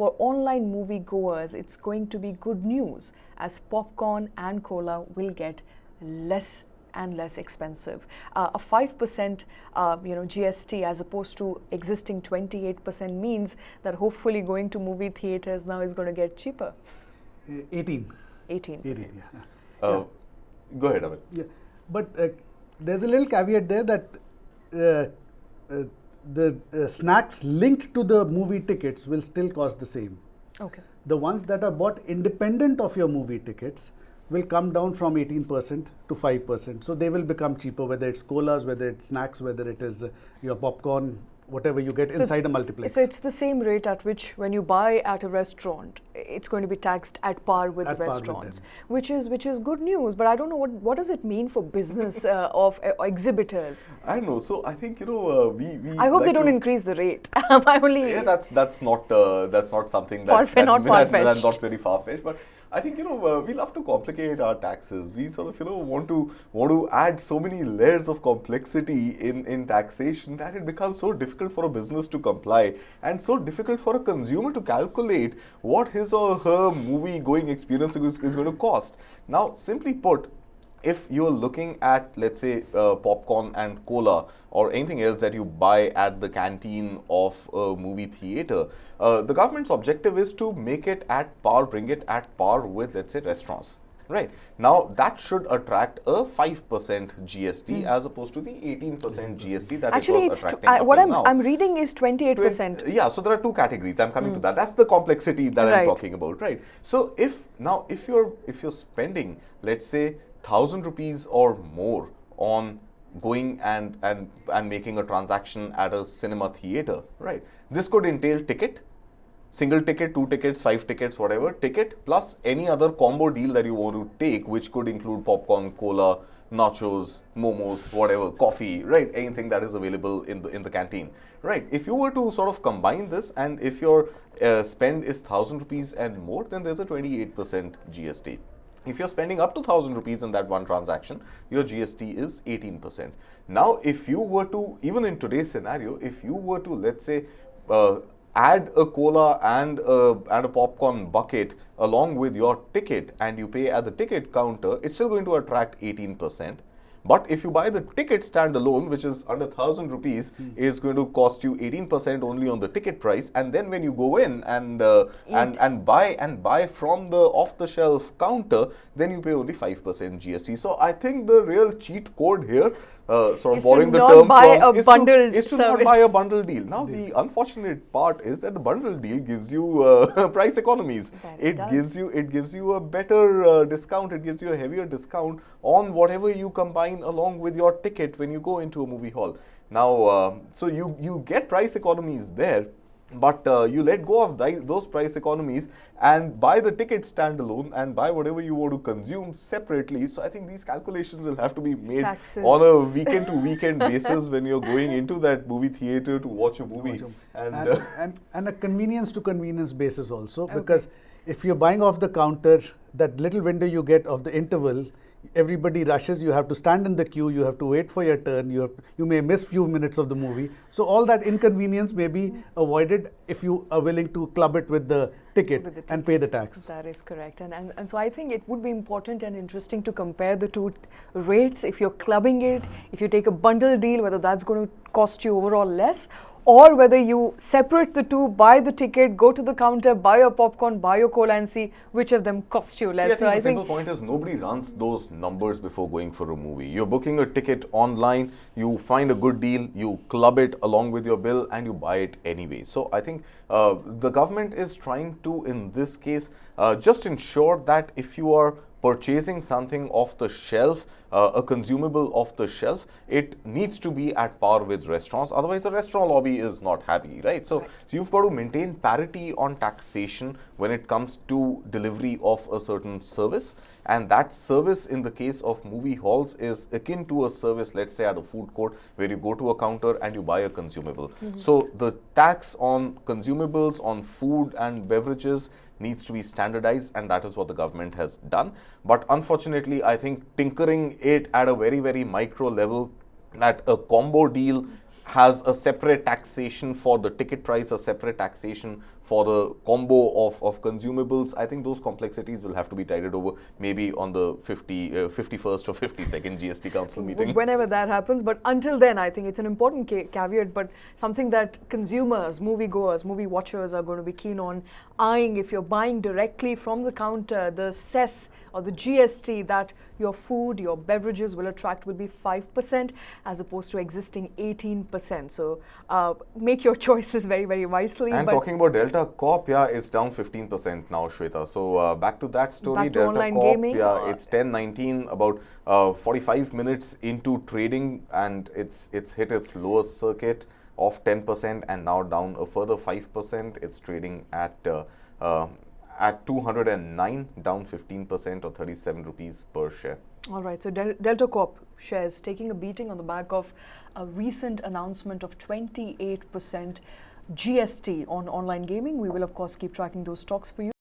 for online moviegoers, it's going to be good news as popcorn and cola will get less and less expensive. A 5% GST as opposed to existing 28% means that hopefully going to movie theaters now is going to get cheaper. 18. 18. Go ahead, Amit. Yeah, but there's a little caveat there that the snacks linked to the movie tickets will still cost the same. Okay. The ones that are bought independent of your movie tickets will come down from 18% to 5%. So they will become cheaper, whether it's colas, whether it's snacks, whether it is your popcorn, whatever you get inside a multiplex. So it's the same rate at which when you buy at a restaurant, it's going to be taxed at par with restaurants, which is good news. But I don't know what does it mean for business of exhibitors. I know. So I think we. I hope they don't increase the rate. Yeah, that's not something that's not very far-fetched, but. I think we love to complicate our taxes. We sort of want to add so many layers of complexity in taxation that it becomes so difficult for a business to comply and so difficult for a consumer to calculate what his or her movie going experience is going to cost. Now, simply put, if you're looking at, let's say, popcorn and cola or anything else that you buy at the canteen of a movie theater, the government's objective is to make it at par, bring it at par with, let's say, restaurants. Right. Now, that should attract a 5% GST as opposed to the 18% GST that actually it was attracting what I'm reading is 28%. Yeah, so there are two categories. I'm coming to that. That's the complexity that I'm talking about, right? So if you're spending, let's say, 1,000 rupees or more on going and making a transaction at a cinema theater, right? This could entail ticket, single ticket, 2 tickets, 5 tickets, whatever, ticket plus any other combo deal that you want to take, which could include popcorn, cola, nachos, momos, whatever, coffee, right? Anything that is available in the canteen, right? If you were to sort of combine this, and if your spend is 1,000 rupees and more, then there's a 28% GST. If you're spending up to 1,000 rupees in that one transaction, your GST is 18%. Now, if you were to, even in today's scenario, if you were to, let's say, add a cola and a popcorn bucket along with your ticket and you pay at the ticket counter, it's still going to attract 18%. But if you buy the ticket standalone, which is under 1,000 rupees, it's going to cost you 18% only on the ticket price. And then when you go in and buy from the off-the-shelf counter, then you pay only 5% GST. So I think the real cheat code here, sort of borrowing the term from, is to not buy a bundle deal. Now the unfortunate part is that the bundle deal gives you price economies. It gives you a better discount. It gives you a heavier discount on whatever you combine along with your ticket when you go into a movie hall. Now, so you get price economies there, but you let go of those price economies and buy the ticket standalone and buy whatever you want to consume separately. So I think these calculations will have to be made on a weekend to weekend basis when you're going into that movie theater to watch a movie. And a convenience to convenience basis also, because if you're buying off the counter, that little window you get of the interval, everybody rushes, you have to stand in the queue, you have to wait for your turn, you may miss few minutes of the movie. So all that inconvenience may be avoided if you are willing to club it with the ticket and pay the tax. That is correct. And so I think it would be important and interesting to compare the two rates. If you're clubbing it, if you take a bundle deal, whether that's going to cost you overall less, or whether you separate the two, buy the ticket, go to the counter, buy your popcorn, buy your cola and see which of them cost you less. See, I think the simple point is nobody runs those numbers before going for a movie. You're booking a ticket online, you find a good deal, you club it along with your bill and you buy it anyway. So I think the government is trying to, in this case, just ensure that if you are purchasing something off the shelf, a consumable off the shelf, it needs to be at par with restaurants. Otherwise, the restaurant lobby is not happy, right? So you've got to maintain parity on taxation when it comes to delivery of a certain service. And that service in the case of movie halls is akin to a service, let's say at a food court, where you go to a counter and you buy a consumable. So the tax on consumables, on food and beverages needs to be standardized, and that is what the government has done. But unfortunately, I think tinkering it at a very, very micro level, that a combo deal has a separate taxation for the ticket price, a separate taxation for the combo of consumables. I think those complexities will have to be tided over maybe on the 51st or 52nd GST Council meeting. Whenever that happens. But until then, I think it's an important caveat, but something that consumers, moviegoers, movie watchers are going to be keen on eyeing. If you're buying directly from the counter, the cess or the GST that your food, your beverages will attract will be 5% as opposed to existing 18%. So make your choices very, very wisely. And talking about Delta Corp, yeah, it's down 15% now, Shweta. So back to that story, back to Delta online Corp, gaming, yeah, it's 10:19, about 45 minutes into trading, and it's hit its lowest circuit of 10% and now down a further 5%. It's trading at 209, down 15% or 37 rupees per share. All right, so Delta Corp shares taking a beating on the back of a recent announcement of 28% GST on online gaming. We will, of course, keep tracking those stocks for you.